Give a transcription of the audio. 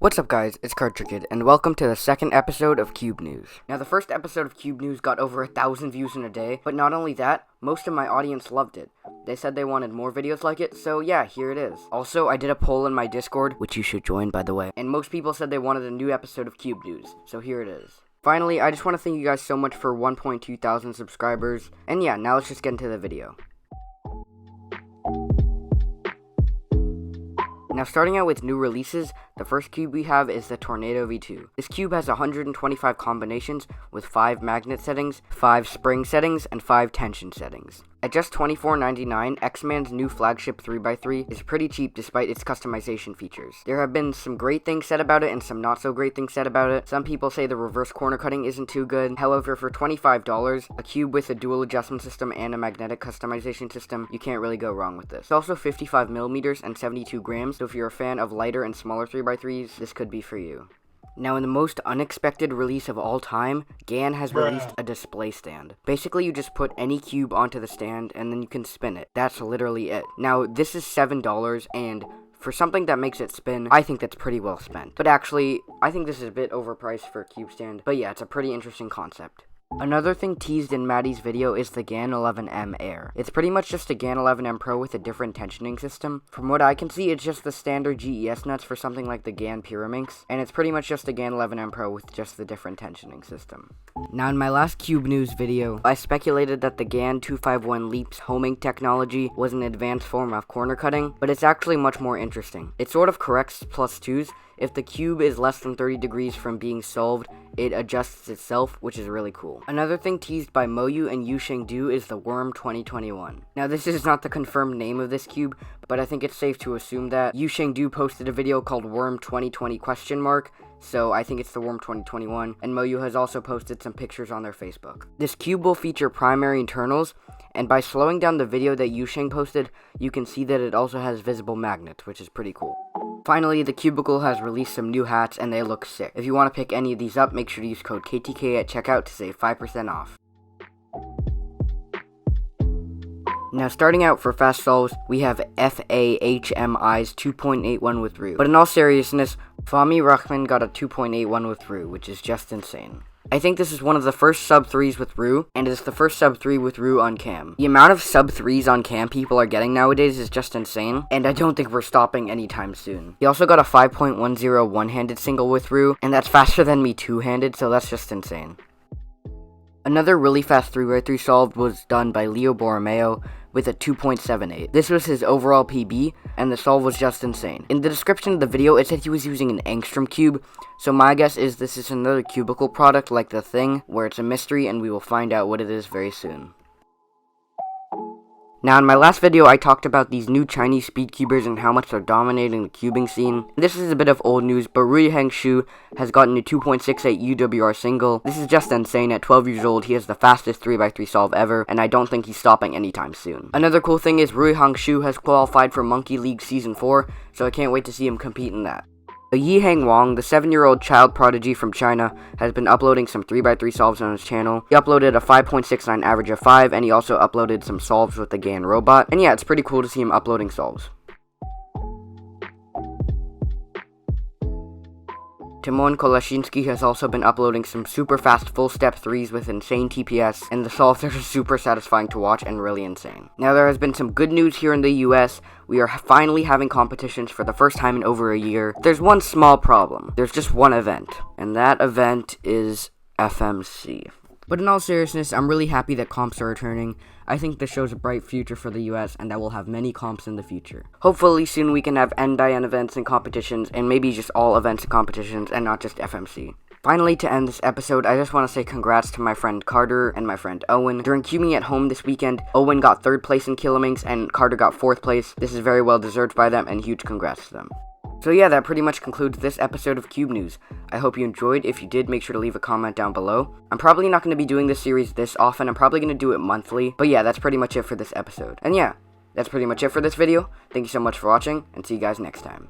What's up guys, it's CardTrickid, and welcome to the second episode of CubeNews. Now the first episode of CubeNews got over 1,000 views in a day, but not only that, most of my audience loved it. They said they wanted more videos like it, so yeah, here it is. Also, I did a poll in my Discord, which you should join by the way, and most people said they wanted a new episode of CubeNews, so here it is. Finally, I just want to thank you guys so much for 1.2 thousand subscribers, and yeah, now let's just get into the video. Now starting out with new releases, the first cube we have is the Tornado V2. This cube has 125 combinations with 5 magnet settings, 5 spring settings, and 5 tension settings. At just $24.99, X-Man's new flagship 3x3 is pretty cheap despite its customization features. There have been some great things said about it and some not so great things said about it. Some people say the reverse corner cutting isn't too good. However, for $25, a cube with a dual adjustment system and a magnetic customization system, you can't really go wrong with this. It's also 55mm and 72 grams, so if you're a fan of lighter and smaller 3x3s, this could be for you. Now, in the most unexpected release of all time, GAN has released a display stand. Basically, you just put any cube onto the stand, and then you can spin it. That's literally it. Now, this is $7, and for something that makes it spin, I think that's pretty well spent. But actually, I think this is a bit overpriced for a cube stand, but yeah, it's a pretty interesting concept. Another thing teased in Maddie's video is the GAN 11M Air. It's pretty much just a GAN 11M Pro with a different tensioning system. From what I can see, it's just the standard GES nuts for something like the GAN Pyraminx, and it's pretty much just a GAN 11M Pro with just the different tensioning system. Now in my last CubeNews video, I speculated that the GAN 251 Leap's homing technology was an advanced form of corner cutting, but it's actually much more interesting. It sort of corrects +2s. If the cube is less than 30 degrees from being solved, it adjusts itself, which is really cool. Another thing teased by Moyu and Yusheng is the Worm 2021. Now this is not the confirmed name of this cube, but I think it's safe to assume that. Yusheng posted a video called Worm 2020 ? So I think it's the Worm 2021, and Moyu has also posted some pictures on their Facebook. This cube will feature primary internals, and by slowing down the video that Yusheng posted, you can see that it also has visible magnets, which is pretty cool. Finally, the Cubicle has released some new hats, and they look sick. If you want to pick any of these up, make sure to use code KTK at checkout to save 5% off. Now starting out for fast solves, we have FAHMI's 2.81 with Rue. But in all seriousness, Fahmi Rahman got a 2.81 with Rue, which is just insane. I think this is one of the first sub-3s with Rue, and it's the first sub-3 with Rue on cam. The amount of sub-3s on cam people are getting nowadays is just insane, and I don't think we're stopping anytime soon. He also got a 5.10 one-handed single with Rue, and that's faster than me two-handed, so that's just insane. Another really fast 3x3 solve was done by Leo Borromeo with a 2.78. This was his overall PB, and the solve was just insane. In the description of the video, it said he was using an angstrom cube, so my guess is this is another Cubicle product like the Thing, where it's a mystery and we will find out what it is very soon. Now, in my last video, I talked about these new Chinese speedcubers and how much they're dominating the cubing scene. This is a bit of old news, but Rui Hangshu has gotten a 2.68 UWR single. This is just insane. At 12 years old, he has the fastest 3x3 solve ever, and I don't think he's stopping anytime soon. Another cool thing is Rui Hangshu has qualified for Monkey League Season 4, so I can't wait to see him compete in that. Yiheng Wang, the 7-year-old child prodigy from China, has been uploading some 3x3 solves on his channel. He uploaded a 5.69 average of 5, and he also uploaded some solves with the GAN robot. And yeah, it's pretty cool to see him uploading solves. Timon Kolashinsky has also been uploading some super fast full step 3s with insane TPS, and the solves are super satisfying to watch and really insane. Now there has been some good news here in the US. We are finally having competitions for the first time in over a year. There's one small problem. There's just one event, and that event is FMC. But in all seriousness, I'm really happy that comps are returning. I think this shows a bright future for the US, and that we'll have many comps in the future. Hopefully soon we can have NDIN events and competitions, and maybe just all events and competitions, and not just FMC. Finally, to end this episode, I just want to say congrats to my friend Carter and my friend Owen. During Cubing at Home this weekend, Owen got 3rd place in Killaminx, and Carter got 4th place. This is very well deserved by them, and huge congrats to them. So yeah, that pretty much concludes this episode of CubeNews. I hope you enjoyed. If you did, make sure to leave a comment down below. I'm probably not going to be doing this series this often. I'm probably going to do it monthly. But yeah, that's pretty much it for this episode. And yeah, that's pretty much it for this video. Thank you so much for watching, and see you guys next time.